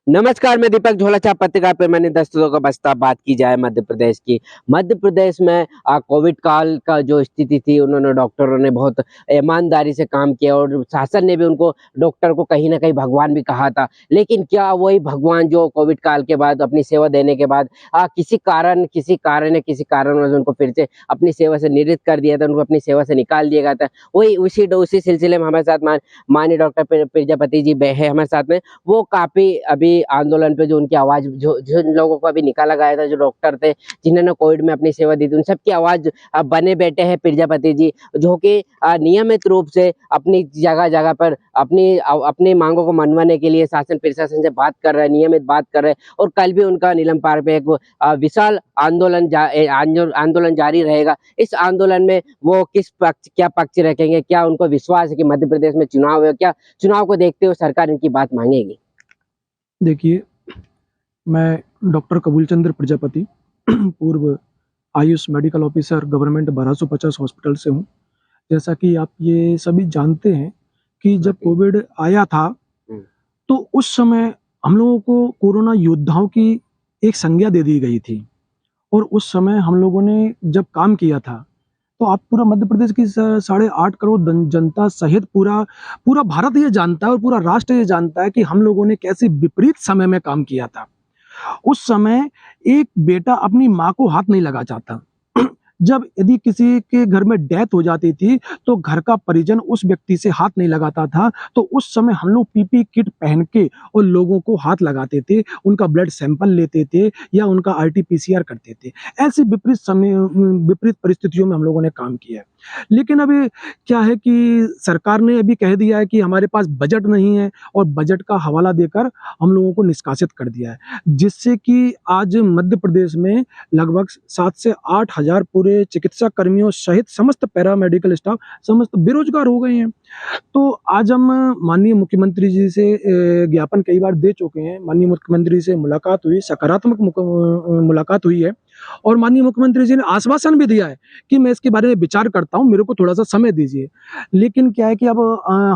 नमस्कार, मैं दीपक झोलाछाप पत्रिका पे मैंने दस्तों का बस्ता। बात की जाए मध्य प्रदेश की। मध्य प्रदेश में कोविड काल का जो स्थिति थी, उन्होंने डॉक्टरों ने बहुत ईमानदारी से काम किया और शासन ने भी उनको डॉक्टर को कहीं न कहीं भगवान भी कहा था। लेकिन क्या वही भगवान जो कोविड काल के बाद अपनी सेवा देने के बाद किसी कारणवश उनको फिर से अपनी सेवा से निवृत्त कर दिया था, उनको अपनी सेवा से निकाल दिया गया था। वही उसी सिलसिले में हमारे साथ माननीय डॉक्टर प्रजापति जी है हमारे साथ में। वो काफ़ी अभी आंदोलन पे जो उनकी आवाज़ जो जिन लोगों को अभी निकाला गया था, जो डॉक्टर थे, जिन्होंने कोविड में अपनी सेवा दी थी, उन सबकी आवाज़ बने बैठे हैं प्रजापति जी, जो कि नियमित रूप से अपनी जगह-जगह पर अपनी माँगों को मनवाने के लिए शासन प्रशासन से बात कर रहे हैं, नियमित बात कर रहे हैं और कल भी उनका नीलम पार पे एक विशाल आंदोलन जारी रहेगा। इस आंदोलन में वो क्या पक्ष रखेंगे? क्या उनको विश्वास है कि मध्य प्रदेश में चुनाव है? क्या चुनाव को देखते हुए सरकार इनकी बात मानेगी? देखिए, मैं डॉक्टर कबूल चंद्र प्रजापति पूर्व Ayush medical officer government 1250 hospital से हूँ। जैसा कि आप ये सभी जानते हैं कि जब कोविड आया था, तो उस समय हम लोगों को कोरोना योद्धाओं की एक संज्ञा दे दी गई थी और उस समय हम लोगों ने जब काम किया था, तो आप पूरा मध्य प्रदेश की 8.5 करोड़ जनता सहित पूरा भारत ये जानता है और पूरा राष्ट्र ये जानता है कि हम लोगों ने कैसे विपरीत समय में काम किया था। उस समय एक बेटा अपनी माँ को हाथ नहीं लगा चाहता। जब यदि किसी के घर में डेथ हो जाती थी, तो घर का परिजन उस व्यक्ति से हाथ नहीं लगाता था। तो उस समय हम लोग पीपी किट पहन के और लोगों को हाथ लगाते थे, उनका ब्लड सैंपल लेते थे या उनका आरटी-पीसीआर करते थे। ऐसी विपरीत परिस्थितियों में हम लोगों ने काम किया है। लेकिन अभी क्या है कि सरकार ने अभी कह दिया है कि हमारे पास बजट नहीं है और बजट का हवाला देकर हम लोगों को निष्कासित कर दिया है, जिससे कि आज मध्य प्रदेश में लगभग 7 से 8 हज़ार पूरे चिकित्सा कर्मियों सहित समस्त पैरामेडिकल स्टाफ समस्त बेरोजगार हो गए हैं। तो आज हम माननीय मुख्यमंत्री जी से ज्ञापन कई बार दे चुके हैं। माननीय मुख्यमंत्री से मुलाकात हुई, सकारात्मक मुलाकात हुई है और माननीय मुख्यमंत्री जी ने आश्वासन भी दिया है कि मैं इसके बारे में विचार करता हूँ, मेरे को थोड़ा-सा समय दीजिए। लेकिन क्या है कि अब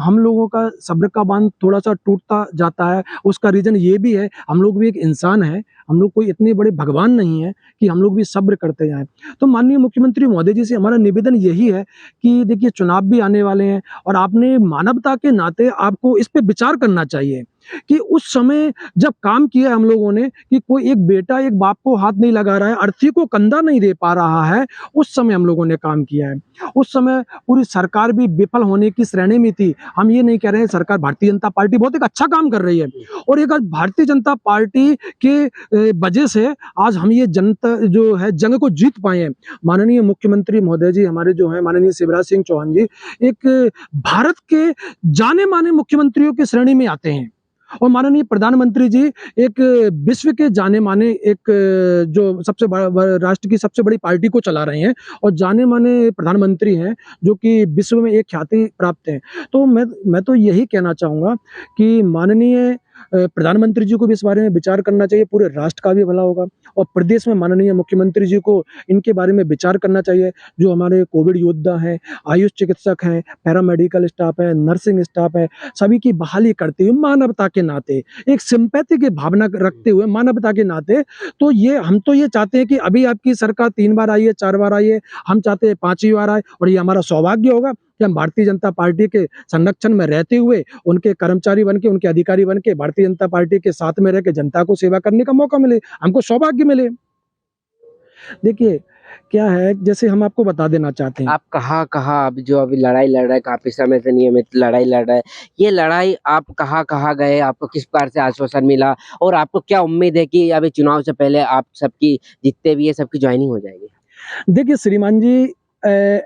हम लोगों का सब्र का बाँध थोड़ा-सा टूटता जाता है। उसका रीज़न ये भी है, हम लोग भी एक इंसान हैं, हम लोग कोई इतने बड़े भगवान नहीं हैं कि हम लोग भी सब्र करते जाएँ। तो माननीय मुख्यमंत्री महोदय जी से हमारा निवेदन यही है कि देखिए चुनाव भी आने वाले हैं और आपने मानवता के नाते आपको इस पे विचार करना चाहिए कि उस समय जब काम किया हम लोगों ने कि कोई एक बेटा एक बाप को हाथ नहीं लगा रहा है, अर्थी को कंधा नहीं दे पा रहा है, उस समय हम लोगों ने काम किया है। उस समय पूरी सरकार भी विफल होने की श्रेणी में थी। हम ये नहीं कह रहे हैं सरकार भारतीय जनता पार्टी बहुत एक अच्छा काम कर रही है और एक भारतीय जनता पार्टी के वजह से आज हम ये जनता जो है जंग को जीत पाए हैं। माननीय मुख्यमंत्री महोदय जी हमारे जो हैं माननीय शिवराज सिंह चौहान जी एक भारत के जाने-माने मुख्यमंत्रियों की श्रेणी में आते हैं और माननीय प्रधानमंत्री जी एक विश्व के जाने-माने एक जो सबसे राष्ट्र की सबसे बड़ी पार्टी को चला रहे हैं और जाने-माने प्रधानमंत्री हैं, जो कि विश्व में एक ख्याति प्राप्त हैं। तो मैं तो यही कहना चाहूँगा कि माननीय प्रधानमंत्री जी को भी इस बारे में विचार करना चाहिए, पूरे राष्ट्र का भी भला होगा और प्रदेश में माननीय मुख्यमंत्री जी को इनके बारे में विचार करना चाहिए। जो हमारे कोविड योद्धा हैं, आयुष चिकित्सक हैं, पैरामेडिकल स्टाफ है, नर्सिंग स्टाफ है, सभी की बहाली करते हुए मानवता के नाते, एक सिम्पैथी की भावना रखते हुए मानवता के नाते, तो हम तो ये चाहते हैं कि अभी आपकी सरकार 3 बार आई है, 4 बार आई है, हम चाहते हैं 5वीं बार आए और ये हमारा सौभाग्य होगा कि हम भारतीय जनता पार्टी के संरक्षण में रहते हुए, उनके कर्मचारी बन के, उनके अधिकारी बन के, भारतीय जनता पार्टी के साथ में रह के जनता को सेवा करने का मौका मिले, हमको सौभाग्य मिले। देखिए, क्या है जैसे हम आपको बता देना चाहते हैं। आप कहाँ-कहाँ अभी लड़ाई लड़ रहे हैं, काफ़ी समय से नियमित लड़ाई लड़ रहे हैं। ये लड़ाई आप कहाँ-कहाँ गए? आपको किस प्रकार से आश्वासन मिला? और आपको क्या उम्मीद है कि अभी चुनाव से पहले आप सबकी जितने भी है सबकी जॉइनिंग हो जाएगी? देखिए श्रीमान जी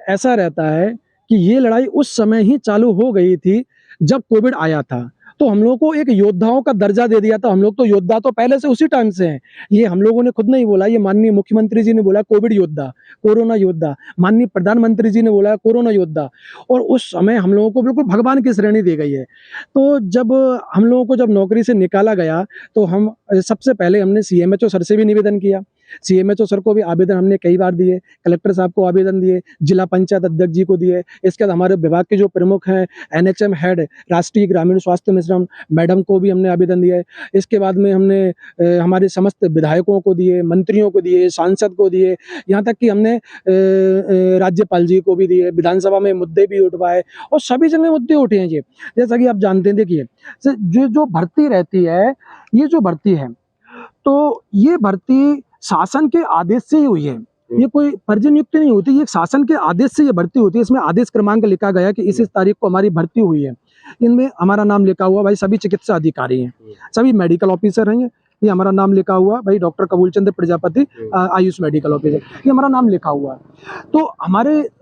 ऐसा रहता है कि ये लड़ाई उस समय ही चालू हो गई थी जब कोविड आया था। तो हम लोगों को एक योद्धाओं का दर्जा दे दिया था। हम लोग तो योद्धा तो पहले से उसी टाइम से हैं। ये हम लोगों ने खुद नहीं बोला, ये माननीय मुख्यमंत्री जी ने बोला कोविड योद्धा, कोरोना योद्धा। माननीय प्रधानमंत्री जी ने बोला कोरोना योद्धा और उस समय हम लोगों को बिल्कुल भगवान की श्रेणी दी गई है। तो जब हम लोगों को जब नौकरी से निकाला गया तो हम सबसे पहले हमने सीएमएचओ सर से भी निवेदन किया सीएमएचओ सर को भी आवेदन हमने कई बार दिए, कलेक्टर साहब को आवेदन दिए, जिला पंचायत अध्यक्ष जी को दिए। इसके बाद हमारे विभाग के जो प्रमुख हैं, एनएचएम हेड, राष्ट्रीय ग्रामीण स्वास्थ्य मिशन मैडम को भी हमने आवेदन दिया है। इसके बाद में हमने हमारे समस्त विधायकों को दिए, मंत्रियों को दिए, सांसद को दिए, यहाँ तक कि हमने राज्यपाल जी को भी दिए। विधानसभा में मुद्दे भी उठवाए और सभी जगह मुद्दे उठे हैं जी। जैसा कि आप जानते हैं, देखिए जो भर्ती रहती है, ये जो भर्ती है, तो ये भर्ती शासन के आदेश से ही हुई है। ये कोई फर्जी नियुक्ति नहीं होती, ये शासन के आदेश से ये भर्ती होती है। इसमें आदेश क्रमांक लिखा गया कि इस तारीख को हमारी भर्ती हुई है। इनमें हमारा नाम लिखा हुआ भाई सभी चिकित्सा अधिकारी हैं, सभी मेडिकल ऑफिसर हैं। ये हमारा नाम लिखा हुआ भाई डॉक्टर कबूल चंद्र प्रजापति, आयुष मेडिकल ऑफिसर, ये हमारा नाम लिखा हुआ है। तो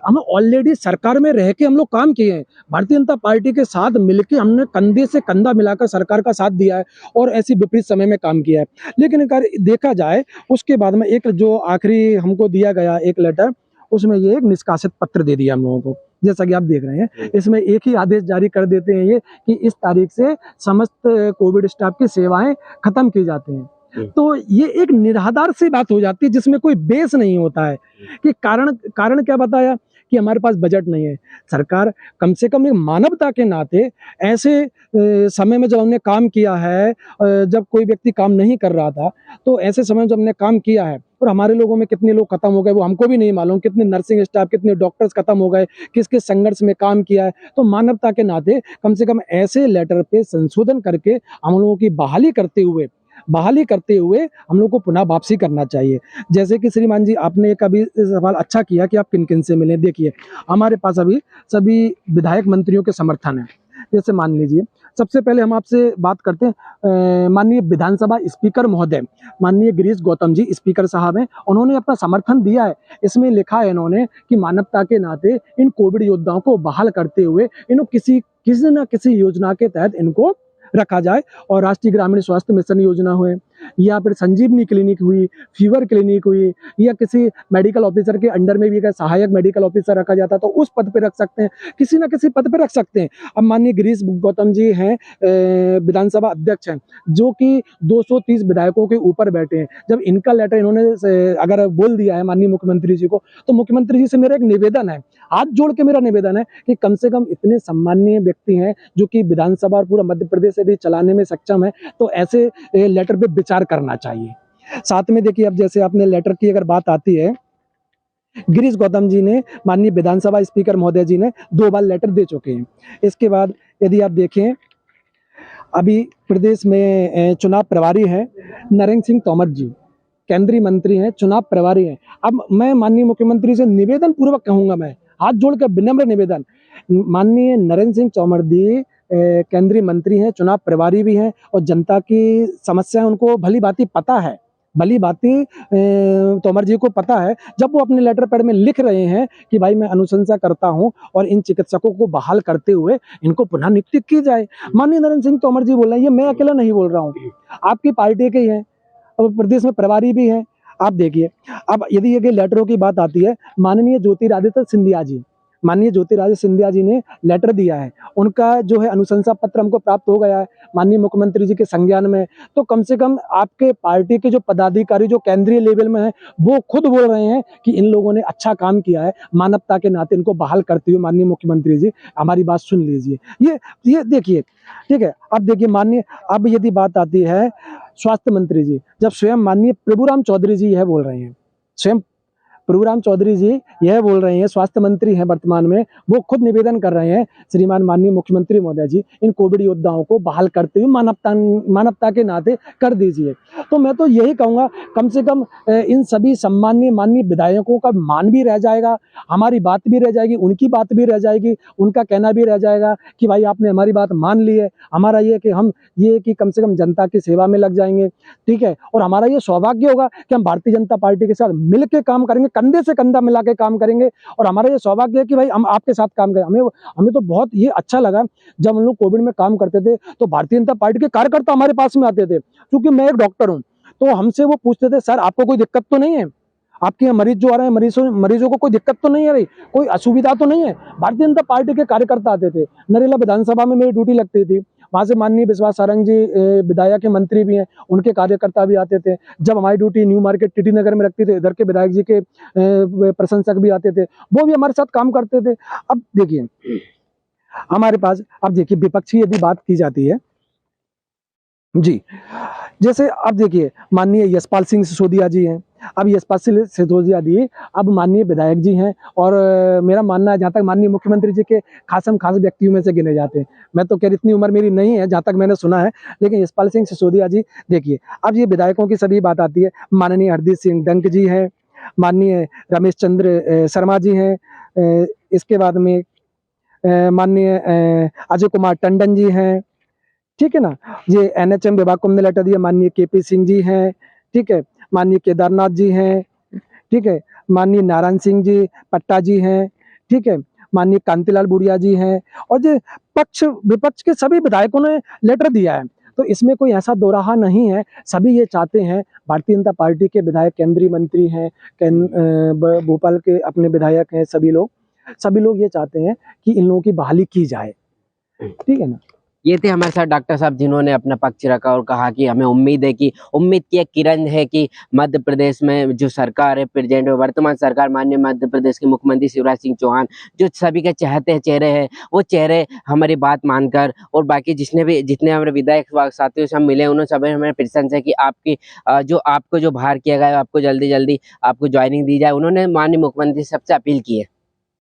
हम ऑलरेडी सरकार में रह के हम लोग काम किए हैं। भारतीय जनता पार्टी के साथ मिलके हमने कंधे से कंधा मिलाकर सरकार का साथ दिया है और ऐसी विपरीत समय में काम किया है। लेकिन अगर देखा जाए उसके बाद में एक जो आखिरी हमको दिया गया एक लेटर, उसमें ये एक निष्कासित पत्र दे दिया हम लोगों को। जैसा कि आप देख रहे हैं, इसमें एक ही आदेश जारी कर देते हैं ये कि इस तारीख से समस्त कोविड स्टाफ की सेवाएं खत्म की जाती हैं। तो ये एक निराधार सी बात हो जाती है जिसमें कोई बेस नहीं होता है कि कारण क्या बताया कि हमारे पास बजट नहीं है। सरकार कम से कम एक मानवता के नाते ऐसे समय में जब हमने काम किया है, जब कोई व्यक्ति काम नहीं कर रहा था, तो ऐसे समय में जब हमने काम किया है और हमारे लोगों में कितने लोग खत्म हो गए वो हमको भी नहीं मालूम, कितने नर्सिंग स्टाफ, कितने डॉक्टर्स खत्म हो गए, किसके संघर्ष में काम किया है, तो मानवता के नाते कम से कम ऐसे लेटर पे संशोधन करके हम लोगों की बहाली करते हुए हम लोग को पुनः वापसी करना चाहिए। जैसे कि श्रीमान जी आपने एक अभी सवाल अच्छा किया कि आप किन किन से मिले। देखिए हमारे पास अभी सभी विधायक मंत्रियों के समर्थन है। जैसे मान लीजिए सबसे पहले हम आपसे बात करते हैं, माननीय विधानसभा स्पीकर महोदय, माननीय गिरीश गौतम जी स्पीकर साहब हैं, उन्होंने अपना समर्थन दिया है। इसमें लिखा है इन्होंने कि मानवता के नाते इन कोविड योद्धाओं को बहाल करते हुए इनको किसी न किसी योजना के तहत इनको रखा जाए। और राष्ट्रीय ग्रामीण स्वास्थ्य मिशन योजना हुए या फिर संजीवनी क्लिनिक हुई, फीवर क्लिनिक हुई, या किसी मेडिकल ऑफिसर के अंडर में भी अगर सहायक मेडिकल ऑफिसर रखा जाता तो उस पद पे रख सकते हैं, किसी ना किसी पद पे रख सकते हैं। अब माननीय गिरीश गौतम जी हैं, विधानसभा अध्यक्ष हैं, जो कि 230 विधायकों के ऊपर बैठे हैं। जब इनका लेटर इन्होंने अगर बोल दिया है माननीय मुख्यमंत्री जी को, तो मुख्यमंत्री जी से मेरा एक निवेदन है, हाथ जोड़ के मेरा निवेदन है कि कम से कम इतने सम्माननीय व्यक्ति हैं जो कि विधानसभा और पूरा मध्य प्रदेश से भी चलाने में सक्षम है, तो ऐसे लेटर पे विचार करना चाहिए। साथ में देखिए अब जैसे आपने लेटर की अगर बात आती है, गिरीश गौतम जी ने माननीय विधानसभा स्पीकर महोदय जी ने 2 बार लेटर दे चुके हैं। इसके बाद यदि आप देखें, अभी प्रदेश में चुनाव प्रभारी हैं नरेंद्र सिंह तोमर जी, केंद्रीय मंत्री हैं, चुनाव प्रभारी हैं। अब मैं माननीय मुख्यमंत्री से निवेदन पूर्वक कहूंगा, मैं हाथ जोड़कर विनम्र निवेदन, माननीय नरेंद्र सिंह तोमर जी केंद्रीय मंत्री हैं, चुनाव प्रभारी भी हैं और जनता की समस्या उनको भली भांति पता है, भली भांति तोमर जी को पता है। जब वो अपने लेटर पैड में लिख रहे हैं कि भाई मैं अनुशंसा करता हूं और इन चिकित्सकों को बहाल करते हुए इनको पुनः नियुक्त की जाए, माननीय नरेंद्र सिंह तोमर जी बोल रहे हैं, ये मैं अकेला नहीं बोल रहा हूँ, आपकी पार्टी के ही हैं और प्रदेश में प्रभारी भी हैं। आप देखिए अब यदि ये लेटरों की बात आती है, माननीय ज्योतिरादित्य सिंधिया जी, माननीय ज्योतिरादित्य सिंधिया जी ने लेटर दिया है, उनका जो है अनुशंसा पत्र हमको प्राप्त हो गया है माननीय मुख्यमंत्री जी के संज्ञान में। तो कम से कम आपके पार्टी के जो पदाधिकारी जो केंद्रीय लेवल में है वो खुद बोल रहे हैं कि इन लोगों ने अच्छा काम किया है, मानवता के नाते इनको बहाल करते हुए माननीय मुख्यमंत्री जी हमारी बात सुन लीजिए। ये देखिए, ठीक है। अब देखिए माननीय, अब यदि बात आती है स्वास्थ्य मंत्री जी, जब स्वयं माननीय प्रभुराम चौधरी जी यह बोल रहे हैं, स्वयं प्रभुराम चौधरी जी यह बोल रहे हैं, स्वास्थ्य मंत्री हैं वर्तमान में, वो खुद निवेदन कर रहे हैं, श्रीमान माननीय मुख्यमंत्री महोदय जी इन कोविड योद्धाओं को बहाल करते हुए मानवता के नाते कर दीजिए। तो मैं तो यही कहूँगा कम से कम इन सभी सम्माननीय माननीय विधायकों का मान भी रह जाएगा, हमारी बात भी रह जाएगी, उनकी बात भी रह जाएगी, उनका कहना भी रह जाएगा कि भाई आपने हमारी बात मान ली है। हमारा ये कि हम ये कि कम से कम जनता की सेवा में लग जाएंगे, ठीक है। और हमारा ये सौभाग्य होगा कि हम भारतीय जनता पार्टी के साथ मिल के काम करेंगे, कंधे से कंधा मिला के काम करेंगे। और हमारा ये सौभाग्य है कि भाई हम आपके साथ काम करें। हमें तो बहुत ये अच्छा लगा जब हम लोग कोविड में काम करते थे तो भारतीय जनता पार्टी के कार्यकर्ता हमारे पास में आते थे, क्योंकि मैं एक डॉक्टर हूं, तो हमसे वो पूछते थे सर आपको कोई दिक्कत तो नहीं है, आपके यहाँ मरीज जो आ रहे हैं मरीजों को कोई दिक्कत तो नहीं है रही, कोई असुविधा तो नहीं है। भारतीय जनता पार्टी के कार्यकर्ता आते थे, नरेला विधानसभा में मेरी ड्यूटी लगती थी, वहाँ से माननीय विश्वास सारंग जी विधायक के मंत्री भी हैं, उनके कार्यकर्ता भी आते थे। जब हमारी ड्यूटी न्यू मार्केट टीटी नगर में रखती थे, इधर के विधायक जी के प्रशंसक भी आते थे, वो भी हमारे साथ काम करते थे। अब देखिए हमारे पास, अब देखिए विपक्ष की यदि बात की जाती है जी, जैसे अब देखिए माननीय यशपाल सिंह सिसोदिया जी हैं। अब यशपाल सिंह सिसोदिया जी अब माननीय विधायक जी हैं, और मेरा मानना है जहाँ तक माननीय मुख्यमंत्री जी के खासम खास व्यक्तियों में से गिने जाते हैं। मैं तो कह, इतनी उम्र मेरी नहीं है जहाँ तक मैंने सुना है, लेकिन यशपाल सिंह सिसोदिया जी देखिए, अब ये विधायकों की सभी बात आती है। माननीय हरदीप सिंह डंक जी हैं, माननीय रमेश चंद्र शर्मा जी हैं, इसके बाद में माननीय अजय कुमार टंडन जी हैं, ठीक है ना। ये एनएचएम विभाग को हमने लेटर दिया, माननीय केपी सिंह जी हैं, ठीक है, माननीय केदारनाथ जी हैं, ठीक है, माननीय नारायण सिंह जी पट्टा जी हैं, ठीक है, माननीय कांतिलाल बुढ़िया जी हैं, और जो पक्ष विपक्ष के सभी विधायकों ने लेटर दिया है। तो इसमें कोई ऐसा दोराहा नहीं है, सभी ये चाहते हैं, भारतीय जनता पार्टी के विधायक, केंद्रीय मंत्री हैं, भोपाल के अपने विधायक हैं, सभी लोग ये चाहते हैं कि इन लोगों की बहाली की जाए, ठीक है ना। ये थे हमारे साथ डॉक्टर साहब, जिन्होंने अपना पक्ष रखा और कहा कि हमें उम्मीद है कि उम्मीद की एक किरण है कि मध्य प्रदेश में जो सरकार है, प्रेजेंट वर्तमान सरकार, माननीय मध्य प्रदेश के मुख्यमंत्री शिवराज सिंह चौहान, जो सभी के चाहते चेहरे हैं, वो चेहरे हमारी बात मानकर, और बाकी जितने हमारे विधायक साथियों से हम मिले, उन्होंने सभी हमें प्रशंसा है कि आपकी जो आपको जो बाहर किया गया, आपको जल्दी आपको ज्वाइनिंग दी जाए। उन्होंने माननीय मुख्यमंत्री सबसे अपील की है।